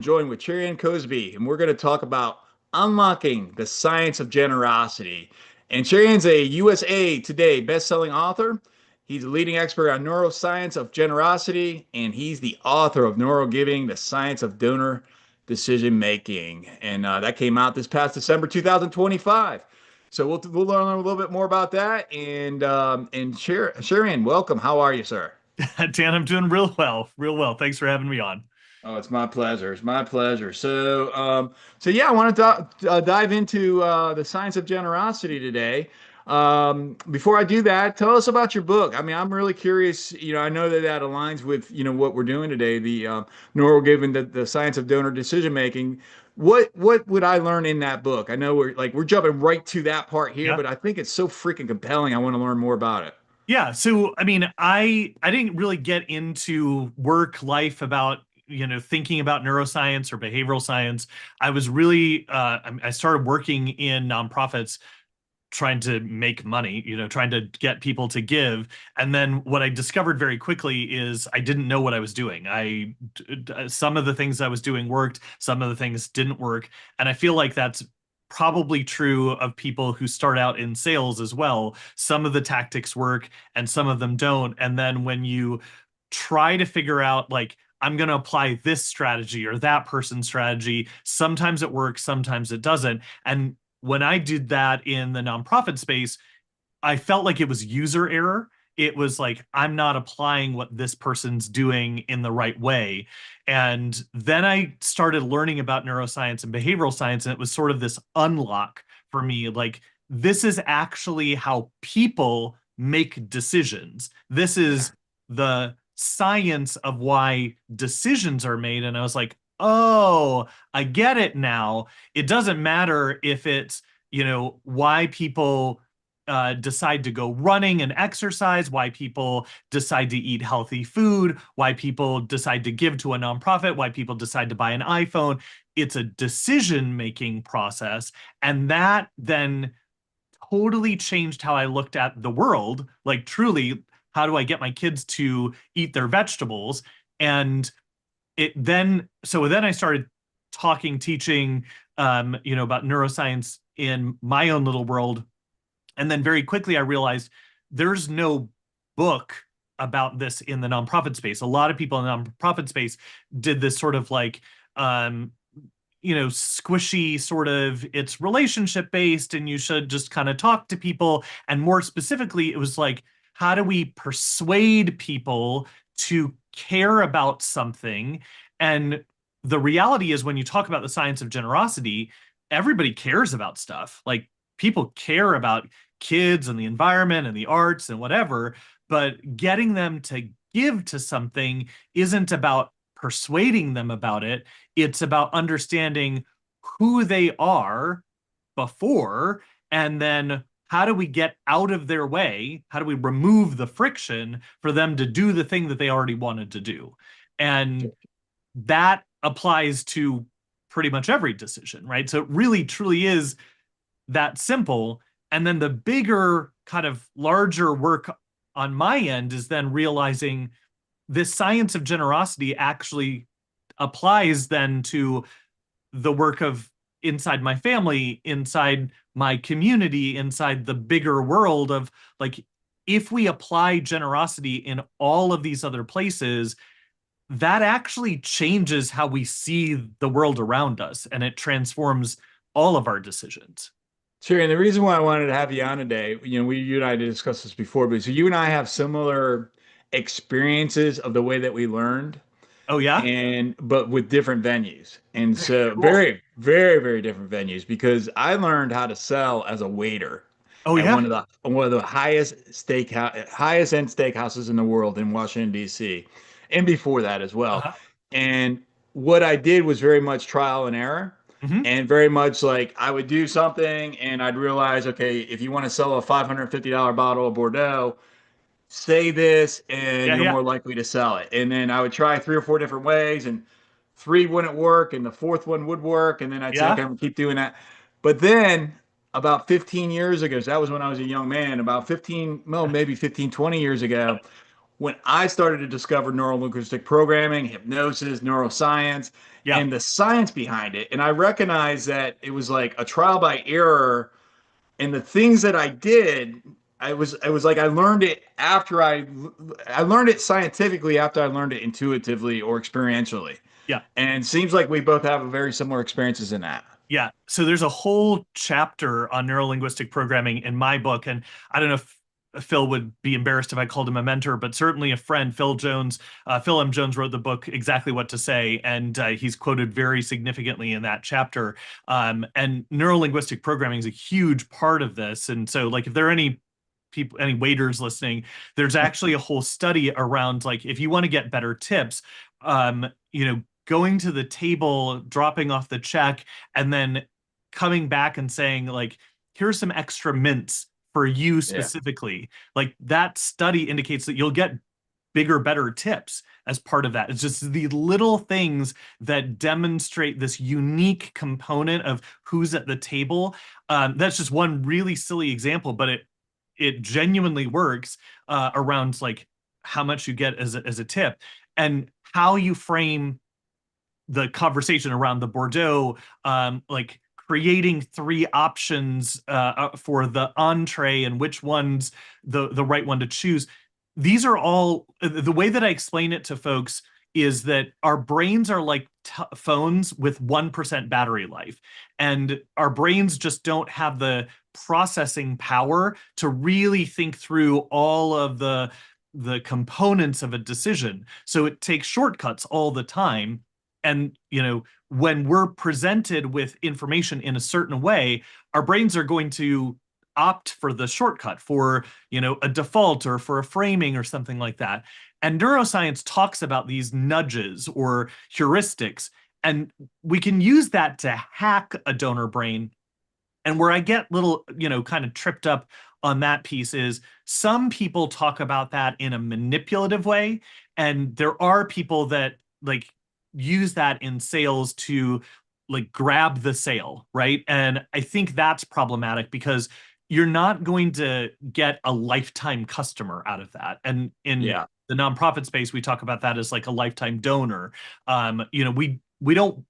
Joined with Cherian Kosby, and we're going to talk about unlocking the science of generosity. And Cherian's a USA Today best-selling author. He's a leading expert on neuroscience of generosity, and he's the author of Neurogiving, the science of donor decision making. And that came out this past December 2025. So we'll learn a little bit more about that. And Cherian, welcome. How are you, sir? Dan, I'm doing real well, real well. Thanks for having me on. Oh, it's my pleasure. It's my pleasure. So yeah, I want to dive into the science of generosity today. Before I do that, tell us about your book. I mean, I'm really curious. I know that that aligns with what we're doing today, the neurogiving, the science of donor decision making. What would I learn in that book? I know we're jumping right to that part here, Yeah. but I think it's so freaking compelling. I want to learn more about it. Yeah. So, I mean, I didn't really get into work life about, thinking about neuroscience or behavioral science. I was really I started working in nonprofits trying to make money, trying to get people to give. And then what I discovered very quickly is I didn't know what I was doing. Some of the things I was doing worked, some of the things didn't work. And I feel like that's probably true of people who start out in sales as well. Some of the tactics work and some of them don't. And then when you try to figure out, like, I'm going to apply this strategy or that person's strategy, sometimes it works, sometimes it doesn't. And when I did that in the nonprofit space, I felt like it was user error. It was like, I'm not applying what this person's doing in the right way. And then I started learning about neuroscience and behavioral science, and it was sort of this unlock for me. Like, this is actually how people make decisions. This is the science of why decisions are made. And I was like, oh, I get it now. It doesn't matter if it's, why people decide to go running and exercise, why people decide to eat healthy food, why people decide to give to a nonprofit, why people decide to buy an iPhone. It's a decision-making process. And that then totally changed how I looked at the world. Like, truly, how do I get my kids to eat their vegetables? And so then I started talking, teaching, about neuroscience in my own little world. And then very quickly, I realized there's no book about this in the nonprofit space. A lot of people in the nonprofit space did this sort of like, um, squishy sort of, it's relationship based and you should just kind of talk to people. And more specifically, it was like, how do we persuade people to care about something? And the reality is, when you talk about the science of generosity, everybody cares about stuff. Like, people care about kids and the environment and the arts and whatever, but getting them to give to something isn't about persuading them about it. It's about understanding who they are before, and then how do we get out of their way? How do we remove the friction for them to do the thing that they already wanted to do? And that applies to pretty much every decision, right? So it really truly is that simple. And then the bigger, kind of larger work on my end is then realizing this science of generosity actually applies then to the work of inside my family, inside my community, inside the bigger world of, like, if we apply generosity in all of these other places, that actually changes how we see the world around us, and it transforms all of our decisions. Sure. And the reason why I wanted to have you on today, you and I discussed this before, but so you and I have similar experiences of the way that we learned, Oh yeah. but with different venues. And so Cool. very, very, very different venues because I learned how to sell as a waiter Oh at yeah. one of the highest end steakhouses in the world in Washington, D.C., and before that as well. Uh-huh. And what I did was very much trial and error. Hmm. And very much like I would do something and I'd realize, okay, if you want to sell a $550 bottle of Bordeaux, say this and Yeah, you're yeah. more likely to sell it. And then I would try three or four different ways and three wouldn't work and the fourth one would work. And then I'd say, okay, Yeah. I'm gonna keep doing that. But then about 15 years ago, so that was when I was a young man, about 15, well, maybe 15, 20 years ago, when I started to discover neurolinguistic programming, hypnosis, neuroscience, Yeah. and the science behind it. And I recognized that it was like a trial by error. And the things that I did, I was like I learned it after I learned it scientifically after I learned it intuitively or experientially. Yeah. And it seems like we both have very similar experiences in that. Yeah. So there's a whole chapter on neurolinguistic programming in my book. And I don't know if Phil would be embarrassed if I called him a mentor, but certainly a friend, Phil Jones. Phil M. Jones wrote the book Exactly What to Say, and he's quoted very significantly in that chapter. And neurolinguistic programming is a huge part of this. And so, like, if there are any people, any waiters listening, there's actually a whole study around, like, if you want to get better tips, going to the table, dropping off the check, and then coming back and saying, like, here's some extra mints for you Yeah. specifically. Like, that study indicates that you'll get bigger, better tips as part of that. It's just the little things that demonstrate this unique component of who's at the table. That's just one really silly example, but it genuinely works around, like, how much you get as a tip and how you frame the conversation around the Bordeaux, like creating three options for the entree and which one's the right one to choose. These are all the way that I explain it to folks is that our brains are like phones with 1% battery life, and our brains just don't have the processing power to really think through all of the components of a decision. So it takes shortcuts all the time. And, when we're presented with information in a certain way, our brains are going to opt for the shortcut, for, a default or for a framing or something like that. And neuroscience talks about these nudges or heuristics, and we can use that to hack a donor brain. And where I get little, kind of tripped up on that piece is some people talk about that in a manipulative way. And there are people that, like, use that in sales to, like, grab the sale, right? And I think that's problematic because you're not going to get a lifetime customer out of that. And in Yeah. the nonprofit space, we talk about that as like a lifetime donor. We don't,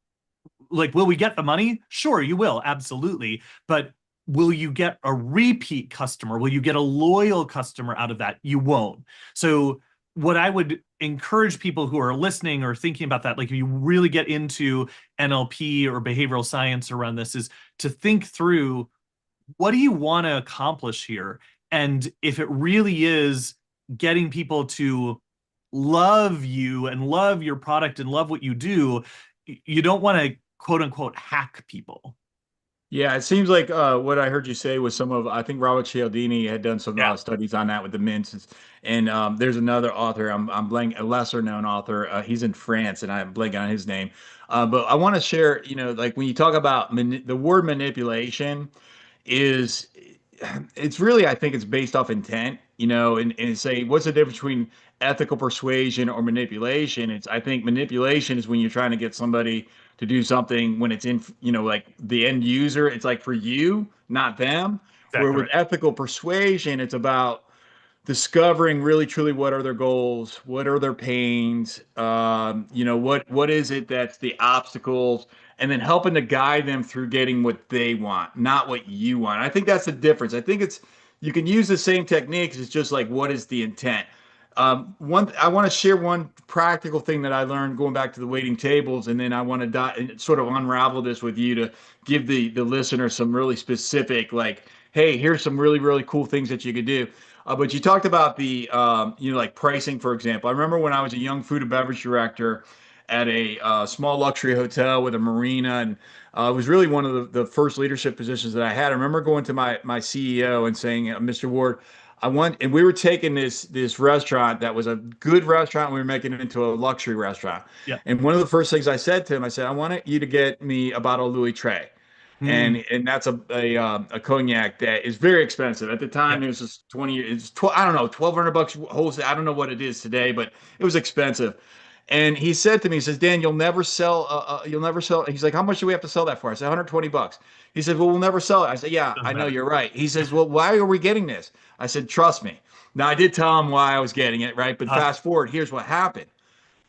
like, will we get the money? Sure, you will, absolutely. But will you get a repeat customer? Will you get a loyal customer out of that? You won't. So what I would encourage people who are listening or thinking about that, like, if you really get into NLP or behavioral science around this, is to think through, what do you want to accomplish here? And if it really is getting people to love you and love your product and love what you do, you don't want to quote unquote hack people. Yeah, it seems like what I heard you say was some of, I think Robert Cialdini had done some Yeah. studies on that with the mints. And there's another author, I'm blank, a lesser known author. He's in France and I'm blanking on his name. But I want to share, like when you talk about the word manipulation, is it's really, I think it's based off intent, and say what's the difference between ethical persuasion or manipulation. It's, I think manipulation is when you're trying to get somebody to do something when it's in, like the end user, it's like for you, not them. Where Exactly with right. ethical persuasion, it's about discovering really truly what are their goals, what are their pains, what is it that's the obstacles, and then helping to guide them through getting what they want, not what you want. I think that's the difference. I think it's, you can use the same techniques. It's just like, what is the intent? One, I want to share one practical thing that I learned going back to the waiting tables, and then I want to sort of unravel this with you to give the listener some really specific, like, hey, here's some really really cool things that you could do. But you talked about the, like pricing, for example. I remember when I was a young food and beverage director at a small luxury hotel with a marina, and it was really one of the first leadership positions that I had. I remember going to my CEO and saying, Mr. Ward, I want, and we were taking this restaurant that was a good restaurant, and we were making it into a luxury restaurant. Yeah. And one of the first things I said to him, I said, I want you to get me a bottle of Louis Trey, Mm, and that's a cognac that is very expensive. At the yeah. time, it was just 20, it's 12, I don't know, $1,200 wholesale. I don't know what it is today, but it was expensive. And he said to me, he says, Dan, you'll never sell. He's like, how much do we have to sell that for? I said, $120. He said, well, we'll never sell it. I said, yeah, Doesn't I know matter. you're right. He says, well, why are we getting this? I said, trust me. Now I did tell him why I was getting it, right? But Uh, fast forward, here's what happened.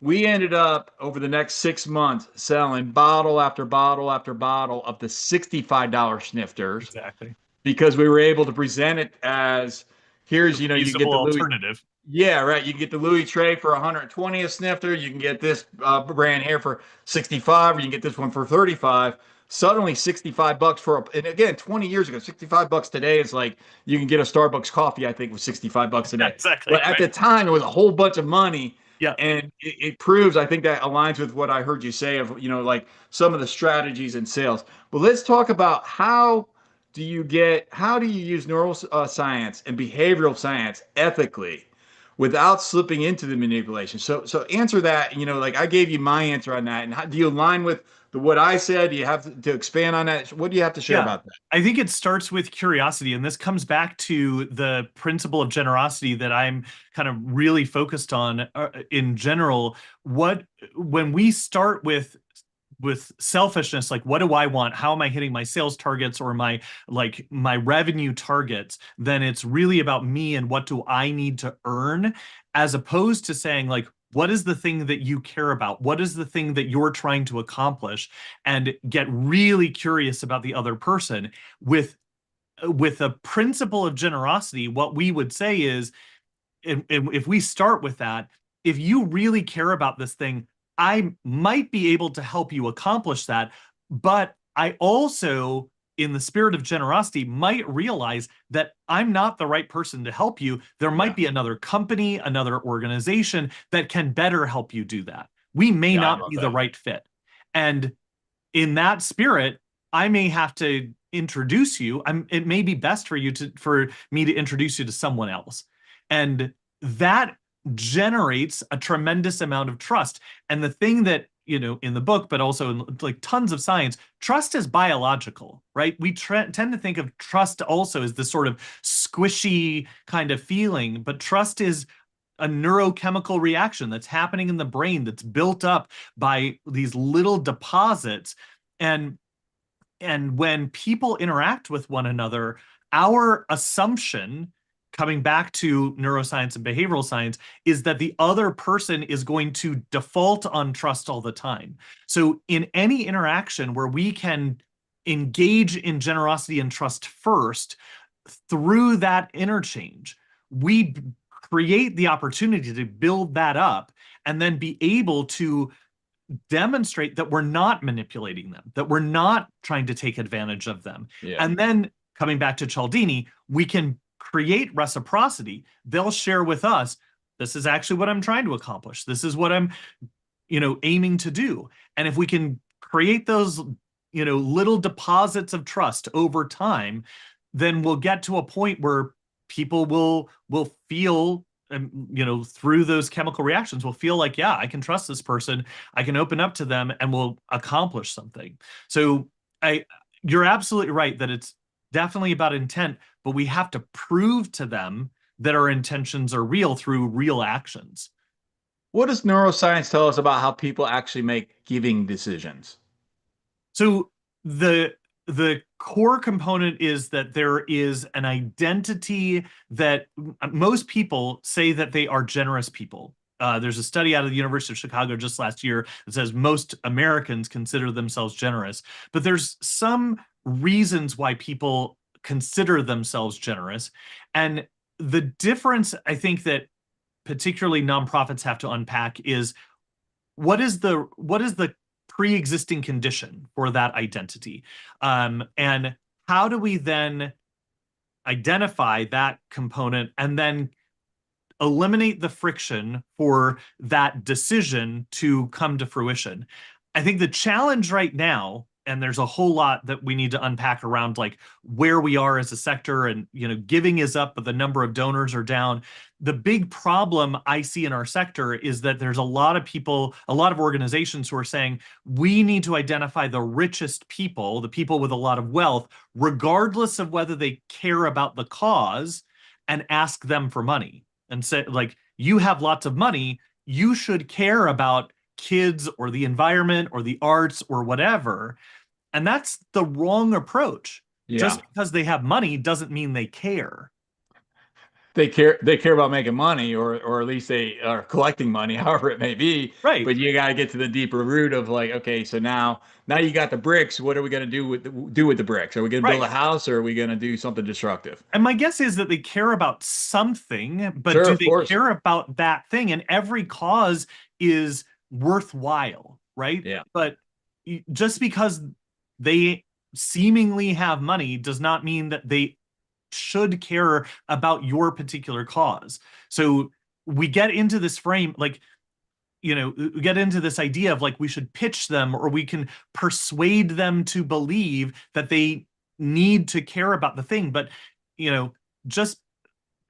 We ended up over the next 6 months selling bottle after bottle after bottle of the $65 snifters exactly. because we were able to present it as A here's, you get reasonable the Louis. alternative. Yeah, right. You can get the Louis tray for 120 a snifter. You can get this brand here for 65, or you can get this one for 35. Suddenly, $65 for and again, 20 years ago, $65 today is like you can get a Starbucks coffee, I think, with $65 today. Exactly. But at Right. the time, it was a whole bunch of money. Yeah. And it proves, I think that aligns with what I heard you say of, like some of the strategies in sales. But let's talk about how do you use neuroscience and behavioral science ethically without slipping into the manipulation. So answer that. Like I gave you my answer on that. And how, do you align with what I said? Do you have to expand on that? What do you have to share Yeah. about that? I think it starts with curiosity. And this comes back to the principle of generosity that I'm kind of really focused on in general. When we start with selfishness, like what do I want, how am I hitting my sales targets or my revenue targets, then it's really about me and what do I need to earn, as opposed to saying like, what is the thing that you care about, what is the thing that you're trying to accomplish, and get really curious about the other person. With a principle of generosity, what we would say is, and if we start with that, if you really care about this thing, I might be able to help you accomplish that. But I also, in the spirit of generosity, might realize that I'm not the right person to help you. There might Yeah. be another company, another organization that can better help you do that. We may Yeah, I not love be the that. right fit. And in that spirit, I may have to introduce you. It may be best for me to introduce you to someone else. And that generates a tremendous amount of trust. And the thing that, in the book, but also in like tons of science, trust is biological, right? We tend to think of trust also as this sort of squishy kind of feeling, but trust is a neurochemical reaction that's happening in the brain that's built up by these little deposits. And when people interact with one another, our assumption, coming back to neuroscience and behavioral science, is that the other person is going to default on trust all the time. So in any interaction where we can engage in generosity and trust first, through that interchange, we create the opportunity to build that up and then be able to demonstrate that we're not manipulating them, that we're not trying to take advantage of them. Yeah. And then coming back to Cialdini, we can create reciprocity. They'll share with us, this is actually what I'm trying to accomplish. This is what I'm, aiming to do. And if we can create those, little deposits of trust over time, then we'll get to a point where people will feel, through those chemical reactions, will feel like, yeah, I can trust this person, I can open up to them, and we'll accomplish something. So you're absolutely right that it's definitely about intent, but we have to prove to them that our intentions are real through real actions. What does neuroscience tell us about how people actually make giving decisions? So the core component is that there is an identity that most people say that they are generous people. There's a study out of the University of Chicago just last year that says most Americans consider themselves generous, but there's some reasons why people consider themselves generous. And the difference, I think, that particularly nonprofits have to unpack is what is the pre-existing condition for that identity, and how do we then identify that component and then eliminate the friction for that decision to come to fruition. I think the challenge right now, and there's a whole lot that we need to unpack around like where we are as a sector, and giving is up but the number of donors are down. The big problem I see in our sector is that there's a lot of people, a lot of organizations who are saying we need to identify the richest people, the people with a lot of wealth, regardless of whether they care about the cause, and ask them for money and say, like, you have lots of money, you should care about kids or the environment or the arts or whatever. And that's the wrong approach. Just Yeah. because they have money doesn't mean they care. They care about making money, or at least they are collecting money, however it may be. Right. But you got to get to the deeper root of like, okay, so now you got the bricks. What are we going to do with the bricks? Are we going to build Right. a house, or are we going to do something destructive? And my guess is that they care about something, but Sure, do of they course. care about that thing? And every cause is worthwhile, right? Yeah, But just because they seemingly have money does not mean that they should care about your particular cause. So we get into this frame, like, we get into this idea of like we should pitch them or we can persuade them to believe that they need to care about the thing. But, just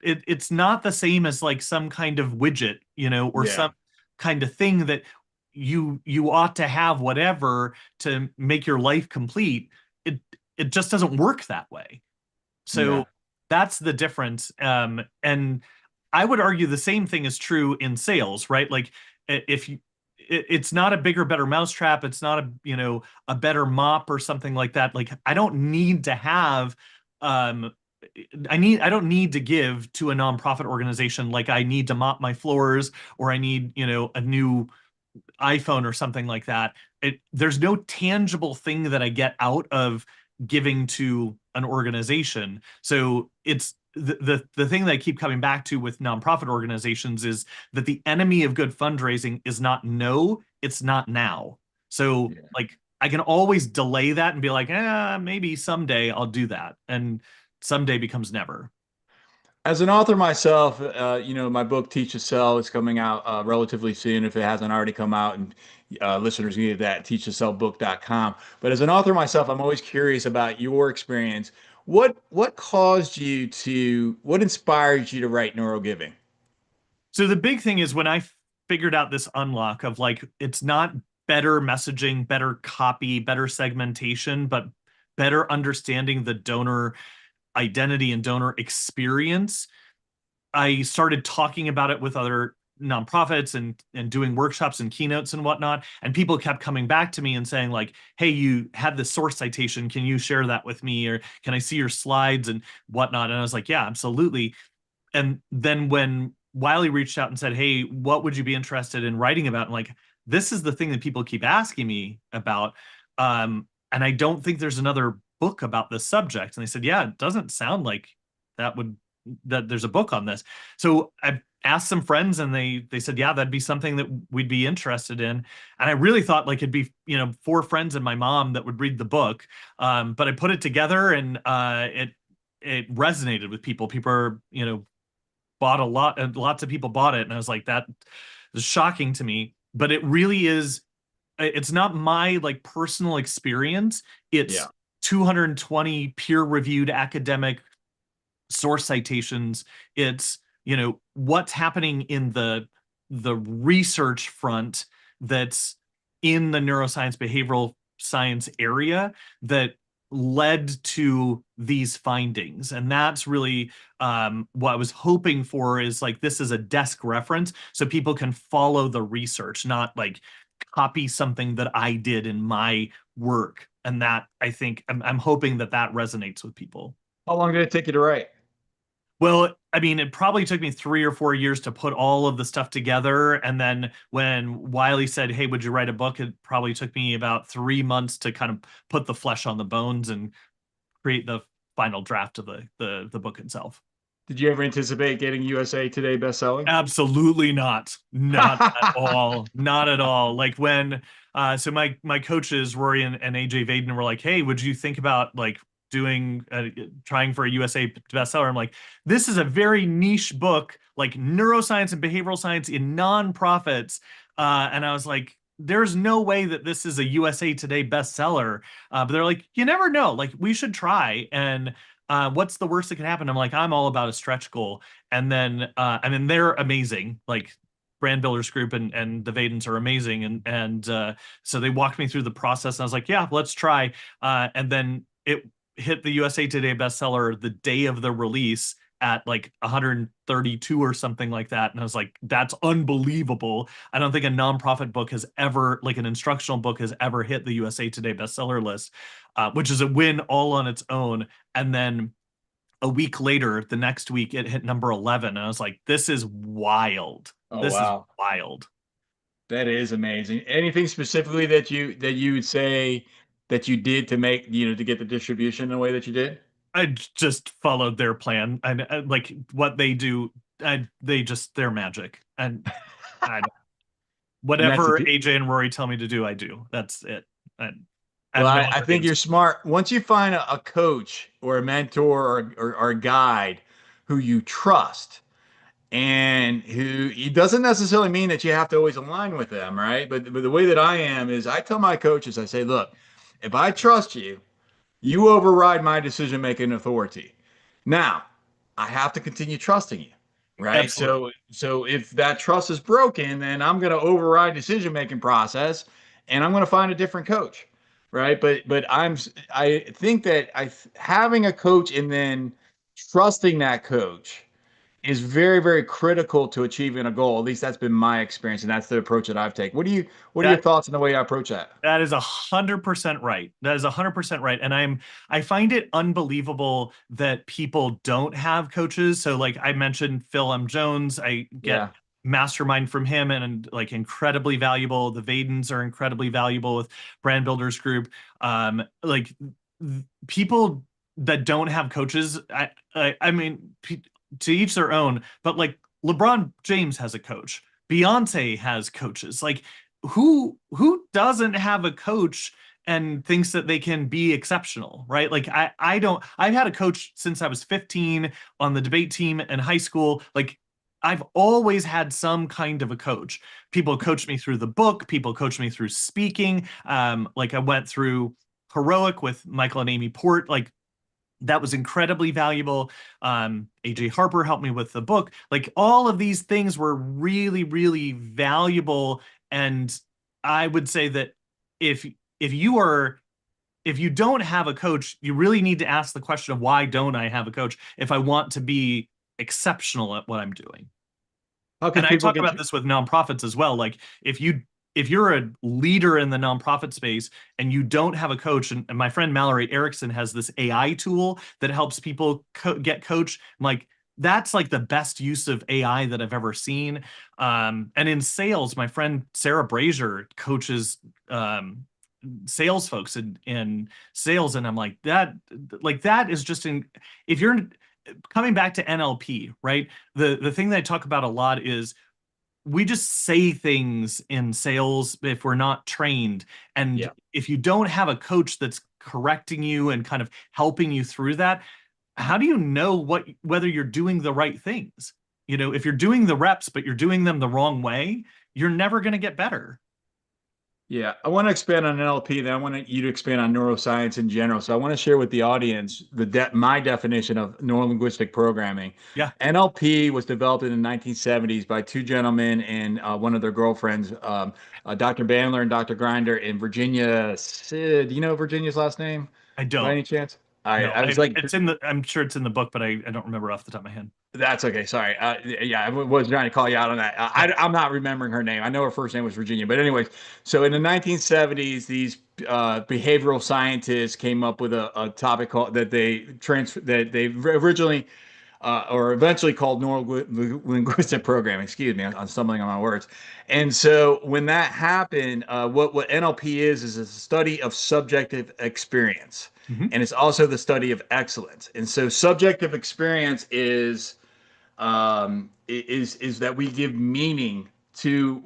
it's not the same as like some kind of widget, or yeah, some kind of thing that you ought to have whatever to make your life complete. It just doesn't work that way. yeah. So that's the difference. And I would argue the same thing is true in sales, right? Like if you, it's not a bigger, better mousetrap. It's not a better mop or something like that. Like I don't need to have, um, I don't need to give to a nonprofit organization like I need to mop my floors or I need, a new iPhone or something like that. There's no tangible thing that I get out of giving to an organization. So it's the thing that I keep coming back to with nonprofit organizations is that the enemy of good fundraising is not no, it's not now. So Yeah. like I can always delay that and be like, maybe someday I'll do that. And someday becomes never. As an author myself, my book Teach to Sell is coming out relatively soon if it hasn't already come out, and listeners can get that at teachtosellbook.com. But as an author myself, I'm always curious about your experience. What inspired you to write Neurogiving? So the big thing is when I figured out this unlock of like, it's not better messaging, better copy, better segmentation, but better understanding the donor identity and donor experience. I started talking about it with other nonprofits and doing workshops and keynotes and whatnot. And people kept coming back to me and saying like, hey, you had the source citation. Can you share that with me? Or can I see your slides and whatnot? And I was like, yeah, absolutely. And then when Wiley reached out and said, hey, what would you be interested in writing about? And like, this is the thing that people keep asking me about. And I don't think there's another book about this subject. And they said, yeah, it doesn't sound like that would that there's a book on this. So I asked some friends and they said, yeah, that'd be something that we'd be interested in. And I really thought like it'd be, four friends and my mom that would read the book. But I put it together and it resonated with people. People are, bought a lot and lots of people bought it. And I was like, that is shocking to me. But it really is, it's not my like personal experience. It's Yeah. 220 peer-reviewed academic source citations. It's, what's happening in the research front that's in the neuroscience behavioral science area that led to these findings. And that's really what I was hoping for is like this is a desk reference so people can follow the research, not like copy something that I did in my work. And that I think I'm hoping that that resonates with people. How long did it take you to write? Well, I mean, it probably took me 3 or 4 years to put all of the stuff together. And then when Wiley said, hey, would you write a book? It probably took me about 3 months to kind of put the flesh on the bones and create the final draft of the book itself. Did you ever anticipate getting USA Today bestselling? Absolutely not. Not at all. Not at all. Like when so my coaches Rory and AJ Vaden were like, "Hey, would you think about like doing trying for a USA bestseller?" I'm like, "This is a very niche book, like neuroscience and behavioral science in nonprofits." And I was like, "There's no way that this is a USA Today bestseller." But they're like, "You never know. Like we should try." And what's the worst that can happen? I'm like, I'm all about a stretch goal. And then, I mean, they're amazing. Like Brand Builders Group and the Vadens are amazing. And so they walked me through the process. And I was like, yeah, let's try. And then it hit the USA Today bestseller the day of the release at like 132 or something like that. And I was like, that's unbelievable. I don't think a nonprofit book has ever, like an instructional book, has ever hit the USA Today bestseller list, which is a win all on its own. And then a week later, the next week, it hit number 11. And I was like, this is wild. Oh, This is wow. wild. That is amazing. Anything specifically that you would say that you did to make, to get the distribution in the way that you did? I just followed their plan. And like what they do, they're magic. And I, And that's whatever the AJ and Rory tell me to do, I do. That's it. I Well, have no I other think you're answer. smart. Once you find a coach or a mentor or a guide who you trust and who it doesn't necessarily mean that you have to always align with them, right? But the way that I am is I tell my coaches, I say, look, if I trust you, you override my decision making authority. Now, I have to continue trusting you, right? Absolutely. So if that trust is broken, then I'm going to override decision making process and I'm going to find a different coach, right? But I think that having a coach and then trusting that coach is very, very critical to achieving a goal. At least that's been my experience, and that's the approach that I've taken. What are your That thoughts on the way I approach that? That is 100% right. That is 100% right. And I find it unbelievable that people don't have coaches. So like I mentioned Phil M. Jones, I get Yeah. mastermind from him and like incredibly valuable. The Vadens are incredibly valuable with Brand Builders Group. Like people that don't have coaches, I mean, to each their own, but like LeBron James has a coach. Beyonce has coaches. Like who doesn't have a coach and thinks that they can be exceptional, right? Like I don't I've had a coach since I was 15 on the debate team in high school. Like I've always had some kind of a coach. People coach me through the book, people coach me through speaking. Like I went through Heroic with Michael and Amy Port. Like that was incredibly valuable. AJ Harper helped me with the book. Like all of these things were really, really valuable. And I would say that if if you are if you don't have a coach, you really need to ask the question of why don't I have a coach if I want to be exceptional at what I'm doing. How And can I people talk get about you? this with nonprofits as well. Like if you're a leader in the nonprofit space and you don't have a coach, and my friend Mallory Erickson has this AI tool that helps people get coached. I'm like, that's like the best use of AI that I've ever seen. And in sales, my friend Sarah Brazier coaches sales folks in sales, and I'm like that is just in if you're coming back to NLP, right? The thing that I talk about a lot is we just say things in sales if we're not trained. And Yeah. if you don't have a coach that's correcting you and kind of helping you through that, how do you know whether you're doing the right things? If you're doing the reps, but you're doing them the wrong way, you're never going to get better. Yeah, I want to expand on NLP, then I want you to expand on neuroscience in general. So I want to share with the audience my definition of neurolinguistic programming. Yeah, NLP was developed in the 1970s by two gentlemen and one of their girlfriends, Dr. Bandler and Dr. Grinder in Virginia. Sid, do you know Virginia's last name I by don't any chance? know. I was like, I'm sure it's in the book, but I don't remember off the top of my head. that's okay. Sorry. Yeah, I was trying to call you out on that. Yeah, I'm not remembering her name. I know her first name was Virginia. But anyways, so in the 1970s, these behavioral scientists came up with a topic called that they originally or eventually called neuro-linguistic programming. Excuse me, I'm stumbling on my words. And so when that happened, what NLP is a study of subjective experience, hmm and it's also the study of excellence. And so subjective experience is that we give meaning to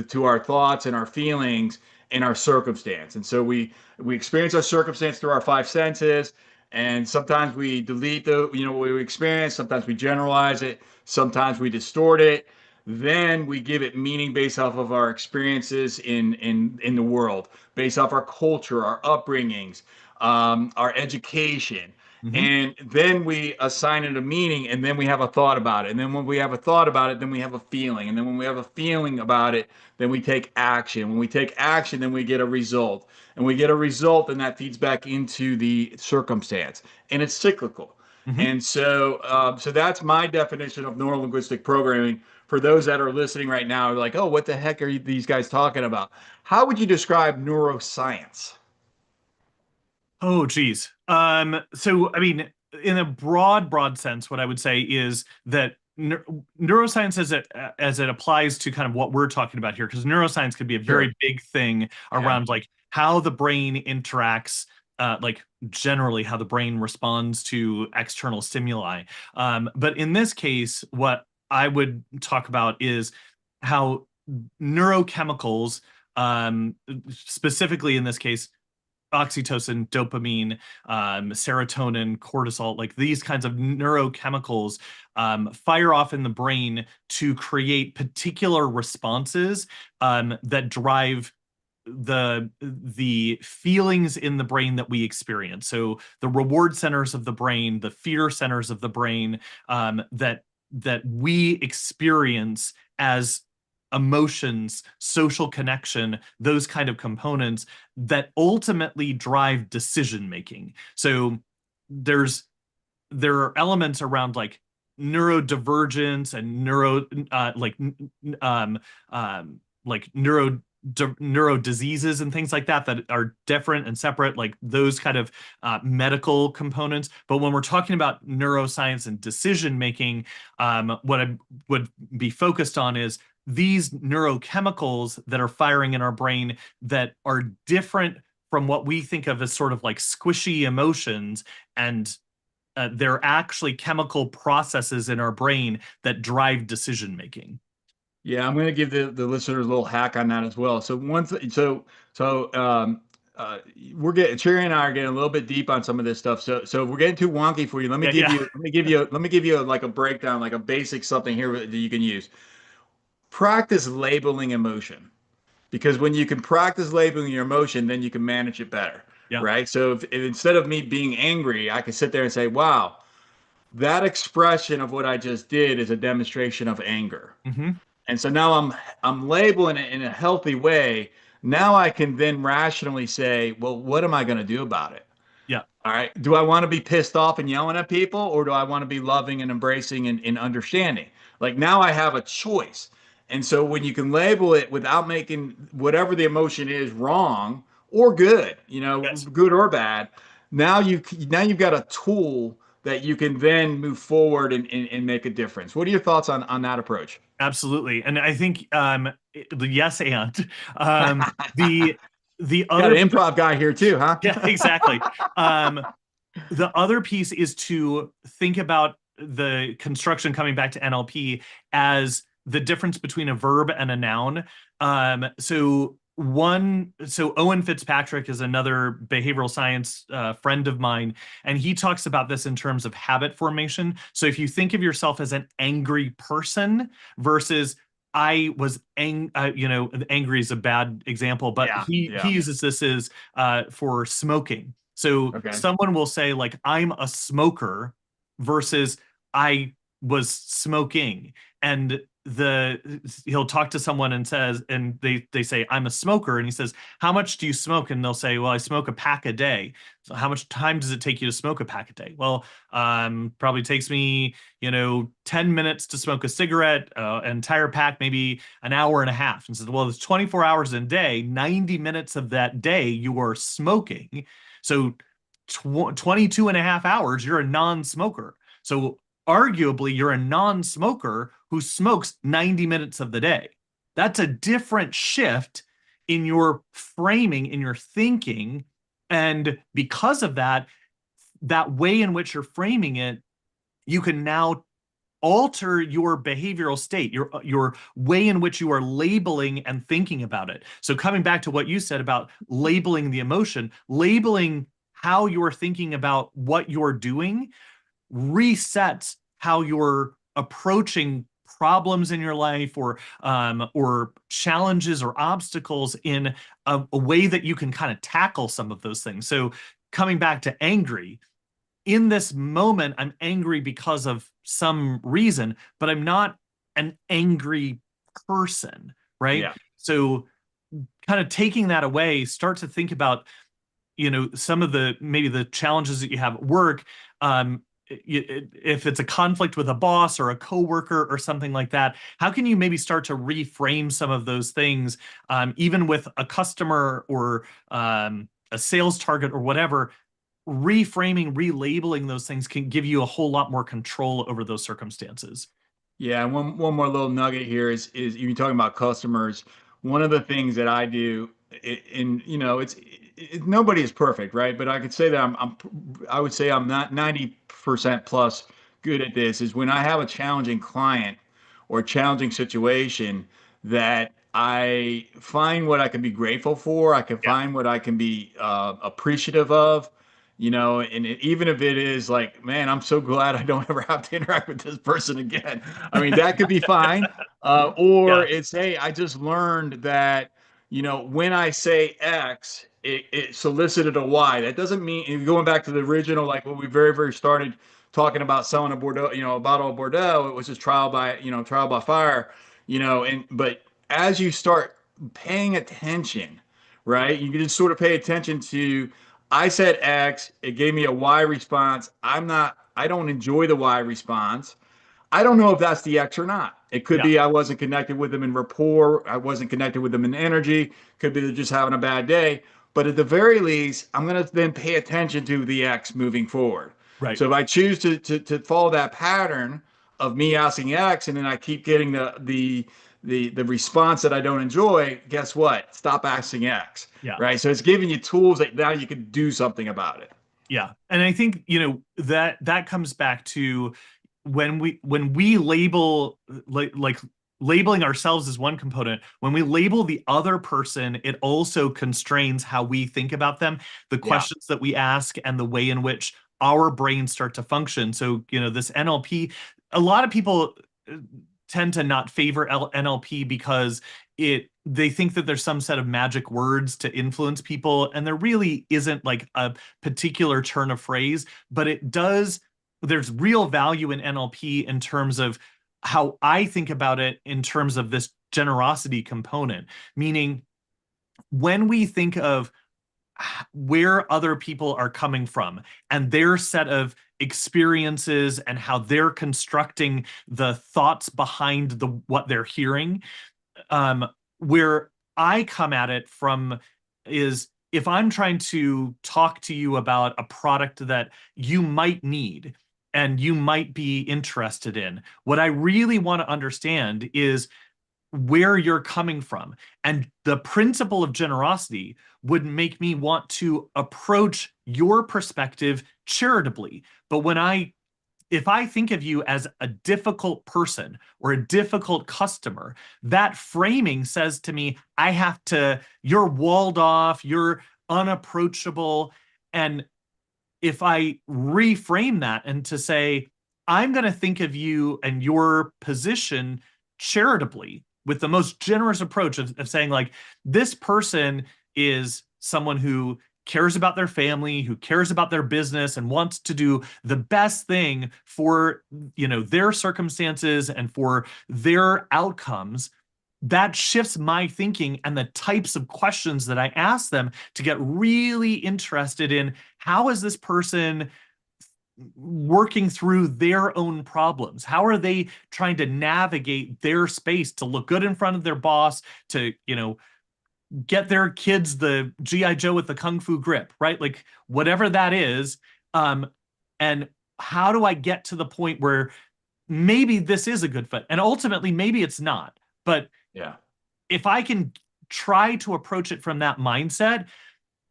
to our thoughts and our feelings and our circumstance. And so we experience our circumstance through our five senses, and sometimes we delete what we experience, sometimes we generalize it, sometimes we distort it. Then we give it meaning based off of our experiences in the world, based off our culture, our upbringings, our education, hmm and then we assign it a meaning, and then we have a thought about it, and then when we have a thought about it, then we have a feeling, and then when we have a feeling about it, then we take action. When we take action, then we get a result, and we get a result, and that feeds back into the circumstance, and it's cyclical. Hmm. And so that's my definition of neurolinguistic programming. For those that are listening right now, like, oh, what the heck are these guys talking about? How would you describe neuroscience? Oh, geez. So I mean, in a broad sense, what I would say is that neuroscience as it applies to kind of what we're talking about here, because neuroscience could be a Sure. very big thing Yeah. around like how the brain interacts, like generally how the brain responds to external stimuli. But in this case, what I would talk about is how neurochemicals, specifically in this case oxytocin, dopamine, serotonin, cortisol, like these kinds of neurochemicals fire off in the brain to create particular responses that drive the feelings in the brain that we experience. So the reward centers of the brain, the fear centers of the brain that we experience as emotions, social connection, those kind of components that ultimately drive decision making. So there's there are elements around like neurodivergence and um, like neuro diseases and things like that that are different and separate, like those kind of medical components. But when we're talking about neuroscience and decision making, what I would be focused on is these neurochemicals that are firing in our brain that are different from what we think of as sort of like squishy emotions, and they're actually chemical processes in our brain that drive decision making. Yeah, I'm going to give the listeners a little hack on that as well. So so uh, we're getting Cherry and I are getting a little bit deep on some of this stuff. So if we're getting too wonky for you. Yeah, yeah, Let me give you like a breakdown, like a basic something here that you can use. Practice labeling emotion, because when you can practice labeling your emotion, then you can manage it better, yeah. right? So if instead of me being angry, I can sit there and say, "Wow, that expression of what I just did is a demonstration of anger." Hmm. And so now I'm labeling it in a healthy way. Now I can then rationally say, well, what am I going to do about it? Yeah, All right. Do I want to be pissed off and yelling at people, or do I want to be loving and embracing and understanding? Like now I have a choice. And so when you can label it without making whatever the emotion is wrong or good, yes. good or bad, now you've got a tool that you can then move forward and make a difference. What are your thoughts on that approach? Absolutely. And I think yes, and the the Got other an improv guy here too, huh? yeah, exactly. Um, the other piece is to think about the construction, coming back to NLP, as the difference between a verb and a noun. So Owen Fitzpatrick is another behavioral science friend of mine, and he talks about this in terms of habit formation. So if you think of yourself as an angry person versus angry is a bad example, but Yeah, he yeah. uses this as for smoking. So Okay. someone will say like I'm a smoker versus I was smoking, and the he'll talk to someone and says, and they say I'm a smoker, and he says how much do you smoke, and they'll say well I smoke a pack a day. So how much time does it take you to smoke a pack a day? Well, probably takes me 10 minutes to smoke a cigarette, an entire pack maybe an hour and a half. And says well it's 24 hours in a day, 90 minutes of that day you are smoking, so 22 and a half hours, you're a non-smoker. So arguably, you're a non-smoker who smokes 90 minutes of the day. That's a different shift in your framing, in your thinking. And because of that, that way in which you're framing it, you can now alter your behavioral state, your way in which you are labeling and thinking about it. So coming back to what you said about labeling the emotion, labeling how you're thinking about what you're doing resets how you're approaching problems in your life, or challenges or obstacles in a way that you can kind of tackle some of those things. So coming back to angry, in this moment, I'm angry because of some reason, but I'm not an angry person, right? Yeah. So kind of taking that away, start to think about, some of the maybe the challenges that you have at work. if it's a conflict with a boss or a coworker or something like that, how can you maybe start to reframe some of those things, even with a customer or a sales target or whatever? Reframing, relabeling those things can give you a whole lot more control over those circumstances. Yeah, and one more little nugget here is you're talking about customers. One of the things that I do, in nobody is perfect, right? But I could say that I would say I'm not 90% plus good at this. Is when I have a challenging client or a challenging situation that I find what I can be grateful for. I can Yeah. find what I can be appreciative of. Even if it is like, man, I'm so glad I don't ever have to interact with this person again. I mean, that could be fine. Or Yeah. it's, hey, I just learned that, when I say X, it solicited a Y. That doesn't mean, and going back to the original, like when we very started talking about selling a Bordeaux, a bottle of Bordeaux, it was just trial by fire, but as you start paying attention, right, you can just sort of pay attention to, I said X, it gave me a Y response. I don't enjoy the Y response. I don't know if that's the X or not. It could Yeah. be I wasn't connected with them in rapport. I wasn't connected with them in energy. Could be they're just having a bad day. But at the very least, I'm going to then pay attention to the X moving forward. Right. So if I choose to follow that pattern of me asking X and then I keep getting the response that I don't enjoy, guess what? Stop asking X, Yeah. right? So it's giving you tools that now you can do something about it. Yeah. And I think, that comes back to when we label, like labeling ourselves as one component. When we label the other person, it also constrains how we think about them, the Yeah. questions that we ask, and the way in which our brains start to function. So, this NLP, a lot of people tend to not favor NLP because they think that there's some set of magic words to influence people, and there really isn't like a particular turn of phrase, but there's real value in NLP in terms of how I think about it in terms of this generosity component, meaning when we think of where other people are coming from and their set of experiences and how they're constructing the thoughts behind what they're hearing, where I come at it from is, if I'm trying to talk to you about a product that you might need and you might be interested in, what I really want to understand is where you're coming from. And the principle of generosity would make me want to approach your perspective charitably. But if I think of you as a difficult person or a difficult customer, that framing says to me, you're walled off, you're unapproachable. And if I reframe that and to say, I'm going to think of you and your position charitably, with the most generous approach of saying, like, this person is someone who cares about their family, who cares about their business, and wants to do the best thing for, their circumstances and for their outcomes. That shifts my thinking and the types of questions that I ask them to get really interested in, how is this person working through their own problems? How are they trying to navigate their space to look good in front of their boss, to, get their kids the GI Joe with the Kung Fu grip, right? Like whatever that is. And how do I get to the point where maybe this is a good fit? And ultimately, maybe it's not. But Yeah. if I can try to approach it from that mindset,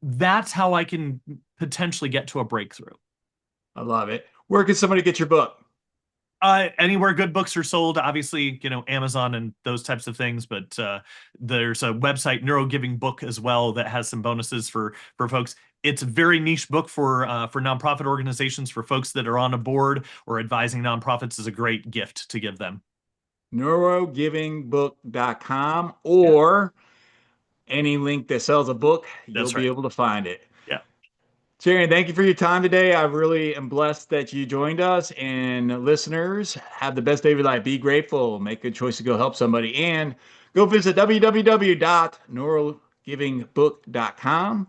that's how I can potentially get to a breakthrough. I love it. Where can somebody get your book? Anywhere good books are sold, obviously, Amazon and those types of things. But there's a website, Neurogiving book, as well, that has some bonuses for folks. It's a very niche book for nonprofit organizations. For folks that are on a board or advising nonprofits, is a great gift to give them. Neurogivingbook.com, Yeah, or any link that sells a book, you'll that's be right. able to find it. Yeah, Cherian, thank you for your time today. I really am blessed that you joined us. And listeners, have the best day of your life. Be grateful. Make a good choice to go help somebody. And go visit www.neurogivingbook.com